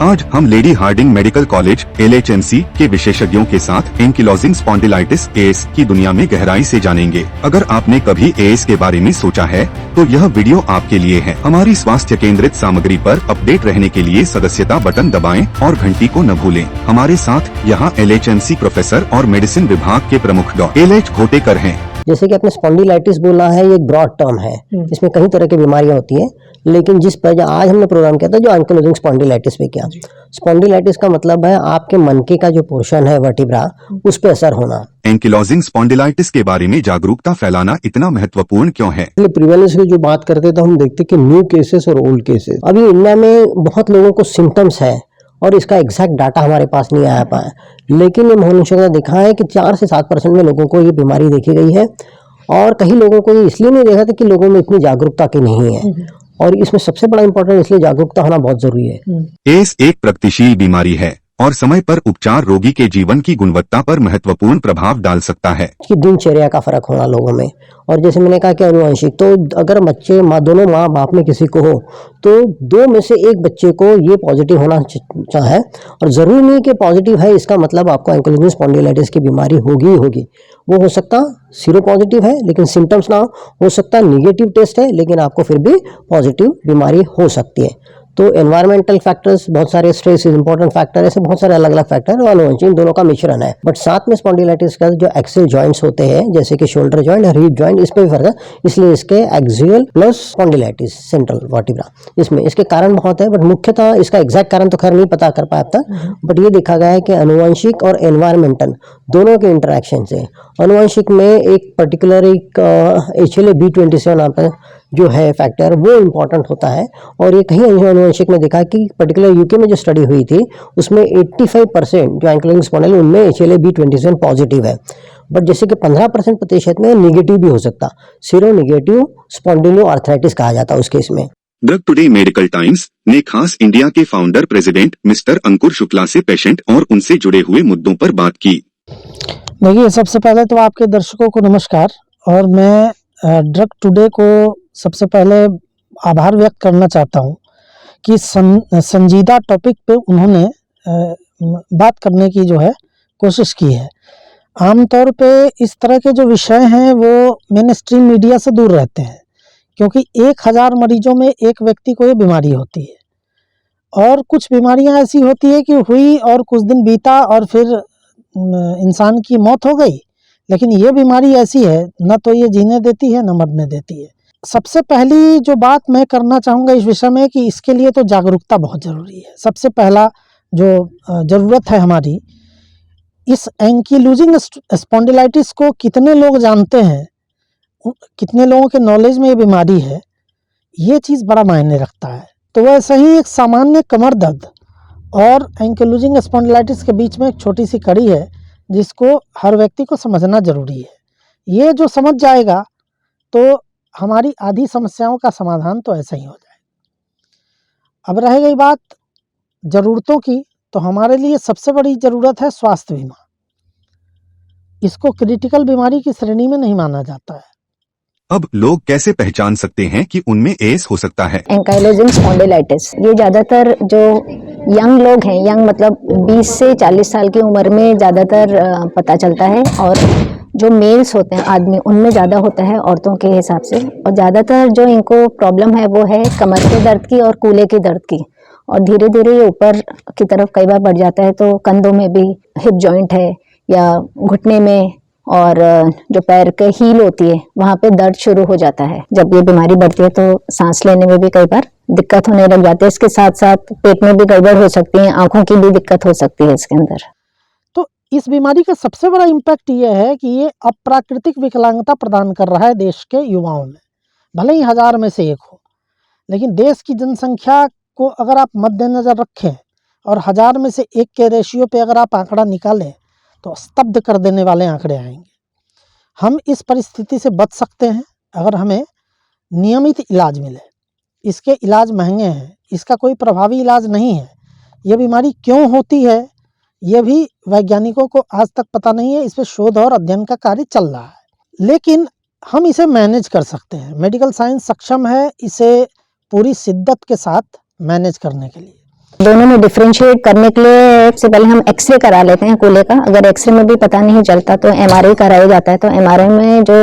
आज हम Lady Hardinge Medical College LHMC के विशेषज्ञों के साथ एंकिलोजिंग स्पॉन्डिलाइटिस AS की दुनिया में गहराई से जानेंगे। अगर आपने कभी AS के बारे में सोचा है तो यह वीडियो आपके लिए है। हमारी स्वास्थ्य केंद्रित सामग्री पर अपडेट रहने के लिए सदस्यता बटन दबाएं और घंटी को न भूलें। हमारे साथ यहाँ LHMC प्रोफेसर और मेडिसिन विभाग के प्रमुख डॉक्टर LH घोटेकर हैं। जैसे कि आपने स्पॉन्डिलाइटिस बोला है, ये एक ब्रॉड टर्म है, इसमें कई तरह की बीमारियां होती हैं, लेकिन जिस पर आज हमने प्रोग्राम किया था जो एंकिलोजिंग स्पॉन्डिलाइटिस पे किया। स्पॉन्डिलाइटिस का मतलब है आपके मनके का जो पोर्शन है वर्टिब्रा, उस पर असर होना। एंकिलोजिंग स्पॉन्डिलाइटिस के बारे में जागरूकता फैलाना इतना महत्वपूर्ण क्यों है? प्रिवेलेंस की जो बात करते हैं तो हम देखते हैं कि न्यू केसेस और ओल्ड केसेस, अभी इंडिया में बहुत लोगों को सिम्टम्स है और इसका एग्जैक्ट डाटा हमारे पास नहीं आया पाया, लेकिन ये मोहनशों ने देखा है कि 4 से 7% में लोगों को ये बीमारी देखी गई है और कई लोगों को ये इसलिए नहीं देखा था कि लोगों में इतनी जागरूकता की नहीं है, और इसमें सबसे बड़ा इंपॉर्टेंट इसलिए जागरूकता होना बहुत जरूरी है। एस एक प्रगतिशील बीमारी है और समय पर उपचार रोगी के जीवन की गुणवत्ता पर महत्वपूर्ण प्रभाव डाल सकता है। कि दिनचर्या का फर्क होना लोगों में, और जैसे मैंने कहा कि अनुवांशिक, तो अगर बच्चे दोनों माँ बाप में किसी को हो तो 2 में से 1 बच्चे को ये पॉजिटिव होना चाहे, और जरूरी नहीं कि पॉजिटिव है इसका मतलब आपको एंकिलोजिंग स्पॉन्डिलाइटिस की बीमारी होगी ही होगी। वो हो सकता सीरो पॉजिटिव है लेकिन सिम्टम्स ना हो सकता निगेटिव टेस्ट है लेकिन आपको फिर भी पॉजिटिव बीमारी हो सकती है। तो एनवायरमेंटल फैक्टर्स बहुत सारे, स्ट्रेस इज इंपॉर्टेंट फैक्टर, ऐसे बहुत सारे अलग अलग फैक्टर और अनुवंशिक दोनों का मिश्रण है। बट साथ में स्पॉन्डिलाइटिस का जो एक्सियल जॉइंट्स होते हैं जैसे कि शोल्डर जॉइंट और हिप जॉइंट, इस पे भी फर्क है, इसलिए इसके axial plus spondylitis central vertebra, इसमें इसके कारण बहुत है, बट मुख्यतः इसका एग्जैक्ट कारण तो खैर नहीं पता कर पाया अब तक, बट ये देखा गया है कि अनुवंशिक और एनवायरमेंटल दोनों के इंटरेक्शन से अनुवंशिक में एक पर्टिकुलर एक HLA-B27 नाम का जो है फैक्टर वो इम्पॉर्टेंट होता है, और ये कहीं अनुवंशिक में देखा कि पर्टिकुलर यूके में जो स्टडी हुई थी उसमें 85% जो एंकिलोजिंग स्पॉन्डिलाइटिस उनमें HLA-B27 पॉजिटिव है, बट जैसे कि 15% प्रतिशत में निगेटिव भी हो सकता, सीरो निगेटिव स्पॉन्डिलो आर्थराइटिस कहा जाता है उस केस में। द टुडे मेडिकल टाइम्स ने खास इंडिया के फाउंडर प्रेसिडेंट मिस्टर अंकुर शुक्ला से पेशेंट और उनसे जुड़े हुए मुद्दों पर बात की। देखिए, सबसे पहले तो आपके दर्शकों को नमस्कार, और मैं ड्रग टुडे को सबसे पहले आभार व्यक्त करना चाहता हूं कि संजीदा टॉपिक पे उन्होंने बात करने की जो है कोशिश की है। आमतौर पे इस तरह के जो विषय हैं वो मेन स्ट्रीम मीडिया से दूर रहते हैं, क्योंकि 1000 मरीजों में एक व्यक्ति को ये बीमारी होती है, और कुछ बीमारियां ऐसी होती है कि हुई और कुछ दिन बीता और फिर इंसान की मौत हो गई, लेकिन ये बीमारी ऐसी है न तो ये जीने देती है न मरने देती है। सबसे पहली जो बात मैं करना चाहूँगा इस विषय में कि इसके लिए तो जागरूकता बहुत ज़रूरी है। सबसे पहला जो ज़रूरत है हमारी, इस एंकिलोजिंग स्पॉन्डिलाइटिस को कितने लोग जानते हैं, कितने लोगों के नॉलेज में ये बीमारी है, ये चीज़ बड़ा मायने रखता है। तो वैसे ही एक सामान्य कमर दर्द और एंकिलोजिंग स्पॉन्डिलाइटिस के बीच में एक छोटी सी कड़ी है जिसको हर व्यक्ति को समझना जरूरी है। ये जो समझ जाएगा तो हमारी आधी समस्याओं का समाधान तो ऐसा ही हो जाएगा। अब रह गई बात ज़रूरतों की, तो हमारे लिए सबसे बड़ी ज़रूरत है स्वास्थ्य बीमा। इसको क्रिटिकल बीमारी की श्रेणी में नहीं माना जाता है। अब लोग कैसे पहचान सकते हैं कि उनमें एस हो सकता है? एंकाइलोजिंग स्पॉन्डिलाइटिस ये ज़्यादातर जो यंग लोग हैं, यंग मतलब 20 से 40 साल की उम्र में ज़्यादातर पता चलता है, और जो मेल्स होते हैं आदमी उनमें ज़्यादा होता है औरतों के हिसाब से। और ज़्यादातर जो इनको प्रॉब्लम है वो है कमर के दर्द की और कूल्हे के दर्द की, और धीरे धीरे ये ऊपर की तरफ कई बार बढ़ जाता है, तो कंधों में भी, हिप जॉइंट है या घुटने में, और जो पैर के हील होती है वहाँ पे दर्द शुरू हो जाता है। जब ये बीमारी बढ़ती है तो सांस लेने में भी कई बार दिक्कत होने लग जाती है। इसके साथ साथ पेट में भी गड़बड़ हो सकती है, आंखों की भी दिक्कत हो सकती है इसके अंदर। तो इस बीमारी का सबसे बड़ा इम्पैक्ट ये है कि ये अप्राकृतिक विकलांगता प्रदान कर रहा है देश के युवाओं में। भले ही 1000 में से 1 हो, लेकिन देश की जनसंख्या को अगर आप मद्देनजर रखें और 1000 में से 1 के रेशियो पे अगर आप आंकड़ा निकालें तो स्तब्ध कर देने वाले आंकड़े आएंगे। हम इस परिस्थिति से बच सकते हैं अगर हमें नियमित इलाज मिले। इसके इलाज महंगे हैं, इसका कोई प्रभावी इलाज नहीं है। यह बीमारी क्यों होती है ये भी वैज्ञानिकों को आज तक पता नहीं है। इस पर शोध और अध्ययन का कार्य चल रहा है, लेकिन हम इसे मैनेज कर सकते हैं। मेडिकल साइंस सक्षम है इसे पूरी शिद्दत के साथ मैनेज करने के लिए। दोनों में डिफरेंशिएट करने के लिए सबसे पहले हम एक्सरे करा लेते हैं कूल्हे का। अगर एक्सरे में भी पता नहीं चलता तो एमआरआई कराया जाता है। तो एमआरआई में जो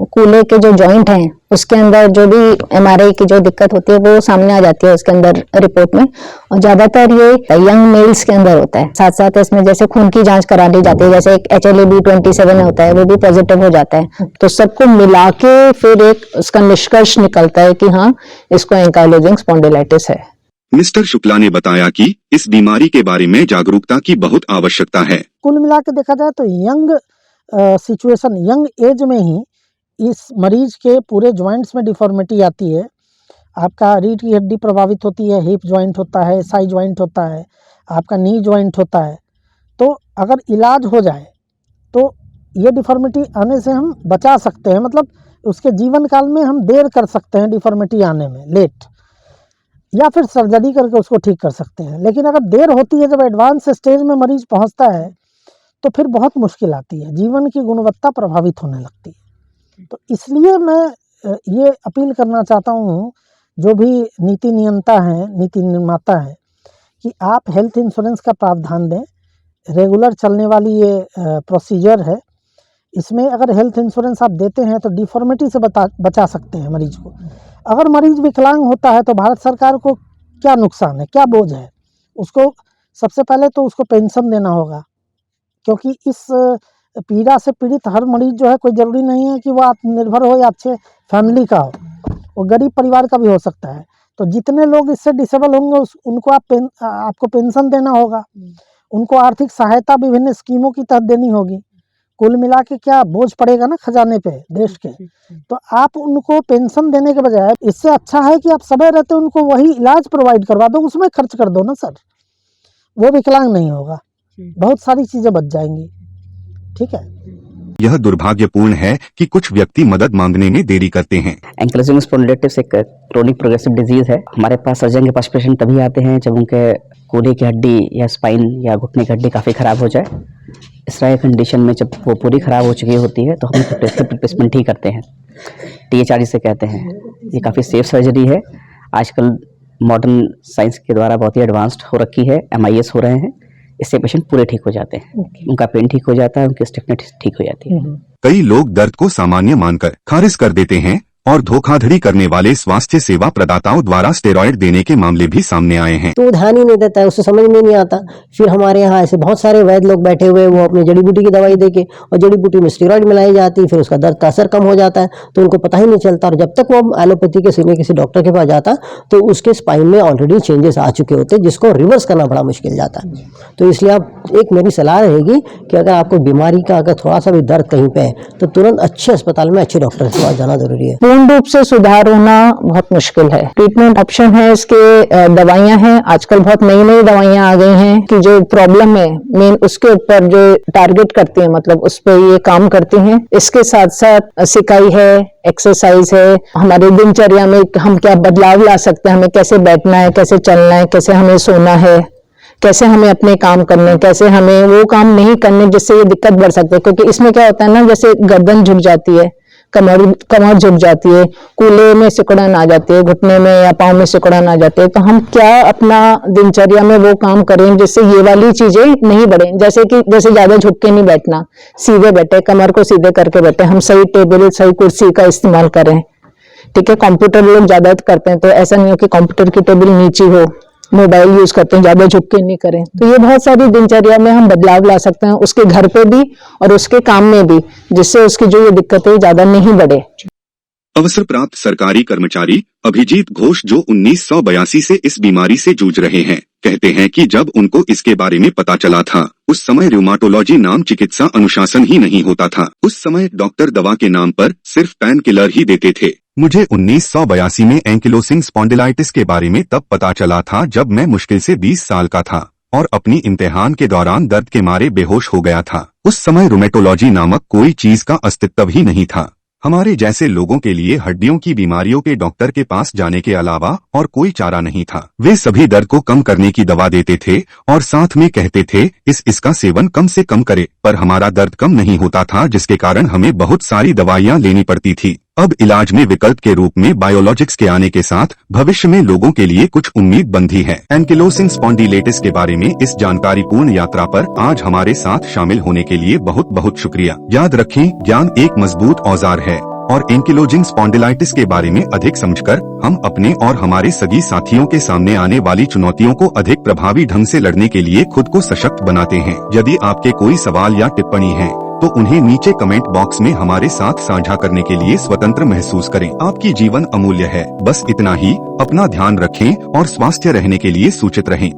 कूल्हे के जो जॉइंट हैं उसके अंदर जो भी एमआरआई की जो दिक्कत होती है वो सामने आ जाती है उसके अंदर रिपोर्ट में। और ज्यादातर ये यंग मेल्स के अंदर होता है। साथ साथ इसमें जैसे खून की जांच करा ली जाती है, जैसे एक HLA-B27 होता है वो भी पॉजिटिव हो जाता है। तो सबको मिला के फिर एक उसका निष्कर्ष निकलता है कि हाँ इसको एंकाइलोजिंग स्पॉन्डिलाइटिस है। मिस्टर शुक्ला ने बताया कि इस बीमारी के बारे में जागरूकता की बहुत आवश्यकता है। कुल मिला के देखा जाए तो यंग सिचुएशन, यंग एज में ही इस मरीज के पूरे जॉइंट्स में डिफॉर्मिटी आती है। आपका रीढ़ की हड्डी प्रभावित होती है, हिप जॉइंट होता है, साई जॉइंट होता है, आपका नी जॉइंट होता है। तो अगर इलाज हो जाए तो ये डिफॉर्मिटी आने से हम बचा सकते हैं, मतलब उसके जीवन काल में हम देर कर सकते हैं डिफॉर्मिटी आने में, लेट, या फिर सर्जरी करके उसको ठीक कर सकते हैं। लेकिन अगर देर होती है, जब एडवांस स्टेज में मरीज पहुंचता है तो फिर बहुत मुश्किल आती है, जीवन की गुणवत्ता प्रभावित होने लगती है। तो इसलिए मैं ये अपील करना चाहता हूँ जो भी नीति नियंता हैं, नीति निर्माता हैं, कि आप हेल्थ इंश्योरेंस का प्रावधान दें। रेगुलर चलने वाली ये प्रोसीजर है। इसमें अगर हेल्थ इंश्योरेंस आप देते हैं तो डिफॉर्मिटी से बचा सकते हैं मरीज को। अगर मरीज विकलांग होता है तो भारत सरकार को क्या नुकसान है, क्या बोझ है? उसको सबसे पहले तो उसको पेंशन देना होगा, क्योंकि इस पीड़ा से पीड़ित हर मरीज जो है, कोई ज़रूरी नहीं है कि वो आत्मनिर्भर हो या अच्छे फैमिली का हो, वो गरीब परिवार का भी हो सकता है। तो जितने लोग इससे डिसेबल होंगे उनको आपको पेंशन देना होगा, उनको आर्थिक सहायता विभिन्न स्कीमों की तहत देनी होगी। कुल मिला के क्या बोझ पड़ेगा ना खजाने पे देश के। तो आप उनको पेंशन देने के बजाय इससे अच्छा है कि आप समय रहते उनको वही इलाज प्रोवाइड करवा दो, उसमें खर्च कर दो ना सर, वो विकलांग नहीं होगा, बहुत सारी चीजें बच जाएंगी। ठीक है। यह दुर्भाग्यपूर्ण है कि कुछ व्यक्ति मदद मांगने में देरी करते हैं। एंकिलोजिंग स्पॉन्डिलाइटिस एक क्रोनिक प्रोग्रेसिव डिजीज है। हमारे पास सर्जन के पास पेशेंट तभी आते हैं जब उनके कूल्हे की हड्डी या स्पाइन या घुटने की हड्डी काफ़ी ख़राब हो जाए। इस तरह की कंडीशन में जब वो पूरी ख़राब हो चुकी होती है तो हम रिप्लेसमेंट ही करते हैं, THR से कहते हैं। ये काफ़ी सेफ सर्जरी है। आजकल मॉडर्न साइंस के द्वारा बहुत ही एडवांस्ड हो रखी है, MIS हो रहे हैं। इससे पेशेंट पूरे ठीक हो जाते हैं, उनका पेन ठीक हो जाता है, उनकी स्टिफनेस ठीक हो जाती है। कई लोग दर्द को सामान्य मानकर खारिज कर देते हैं और धोखाधड़ी करने वाले स्वास्थ्य सेवा प्रदाताओं द्वारा स्टेरॉयड देने के मामले भी सामने आए हैं। तो ध्यान ही नहीं देता है, उससे समझ में नहीं आता। फिर हमारे यहाँ ऐसे बहुत सारे वैद्य लोग बैठे हुए, वो अपनी जड़ी बूटी की दवाई देके, और जड़ी बूटी में स्टेरॉयड मिलाई जाती है, फिर उसका दर्द का असर कम हो जाता है, तो उनको पता ही नहीं चलता। और जब तक वो एलोपैथी के सीने किसी डॉक्टर के पास जाता तो उसके स्पाइन में ऑलरेडी चेंजेस आ चुके होते, जिसको रिवर्स करना बड़ा मुश्किल जाता है। तो इसलिए आप एक मेरी सलाह रहेगी कि अगर आपको बीमारी का अगर थोड़ा सा भी दर्द कहीं पे है तो तुरंत अच्छे अस्पताल में अच्छे डॉक्टर के पास जाना जरूरी है। पूर्ण रूप से सुधार होना बहुत मुश्किल है। ट्रीटमेंट ऑप्शन है इसके, दवाइयां हैं। आजकल बहुत नई नई दवाइयां आ गई हैं कि जो प्रॉब्लम है मेन उसके ऊपर जो टारगेट करती है, मतलब उस पर ये काम करती हैं। इसके साथ साथ सिकाई है, एक्सरसाइज है, हमारे दिनचर्या में हम क्या बदलाव ला सकते हैं, हमें कैसे बैठना है, कैसे चलना है, कैसे हमें सोना है, कैसे हमें अपने काम करने, कैसे हमें वो काम नहीं करने जिससे ये दिक्कत बढ़ सकती है। क्योंकि इसमें क्या होता है ना, जैसे गर्दन झुक जाती है, कमर झुक जाती है, कूल्हे में सिकुड़न आ जाती है, घुटने में या पाँव में सिकुड़न आ जाती है। तो हम क्या अपना दिनचर्या में वो काम करें जिससे ये वाली चीजें नहीं बढ़े। जैसे ज्यादा झुक के नहीं बैठना, सीधे बैठे, कमर को सीधे करके बैठे, हम सही टेबल सही कुर्सी का इस्तेमाल करें। ठीक है। कंप्यूटर लोग ज्यादा करते हैं, तो ऐसा नहीं हो कि कंप्यूटर की टेबल नीचे हो, मोबाइल यूज करते हैं, ज्यादा झुक के नहीं करें। तो ये बहुत सारी दिनचर्या में हम बदलाव ला सकते हैं, उसके घर पे भी और उसके काम में भी, जिससे उसकी जो ये दिक्कतें ज्यादा नहीं बढ़े। अवसर प्राप्त सरकारी कर्मचारी अभिजीत घोष, जो 1982 से इस बीमारी से जूझ रहे हैं, कहते हैं कि जब उनको इसके बारे में पता चला था उस समय रूमाटोलॉजी नाम चिकित्सा अनुशासन ही नहीं होता था। उस समय डॉक्टर दवा के नाम पर सिर्फ पेन किलर ही देते थे। मुझे 1982 में एंकिलोजिंग स्पॉन्डिलाइटिस के बारे में तब पता चला था जब मैं मुश्किल से 20 साल का था और अपनी इम्तिहान के दौरान दर्द के मारे बेहोश हो गया था। उस समय रूमेटोलॉजी नामक कोई चीज का अस्तित्व ही नहीं था। हमारे जैसे लोगों के लिए हड्डियों की बीमारियों के डॉक्टर के पास जाने के अलावा और कोई चारा नहीं था। वे सभी दर्द को कम करने की दवा देते थे और साथ में कहते थे इसका सेवन कम से कम करे, पर हमारा दर्द कम नहीं होता था, जिसके कारण हमें बहुत सारी दवाइयां लेनी पड़ती थी। अब इलाज में विकल्प के रूप में बायोलॉजिक्स के आने के साथ भविष्य में लोगों के लिए कुछ उम्मीद बंधी है। एंकिलोसिंग स्पॉन्डिलाइटिस के बारे में इस जानकारीपूर्ण यात्रा पर आज हमारे साथ शामिल होने के लिए बहुत बहुत शुक्रिया। याद रखें, ज्ञान एक मजबूत औजार है और एंकिलोजिंग स्पॉन्डिलाइटिस के बारे में अधिक समझकर हम अपने और हमारे सभी साथियों के सामने आने वाली चुनौतियों को अधिक प्रभावी ढंग से लड़ने के लिए खुद को सशक्त बनाते हैं। यदि आपके कोई सवाल या टिप्पणी है तो उन्हें नीचे कमेंट बॉक्स में हमारे साथ साझा करने के लिए स्वतंत्र महसूस करें। आपकी जीवन अमूल्य है। बस इतना ही, अपना ध्यान रखें और स्वस्थ रहने के लिए सूचित रहें।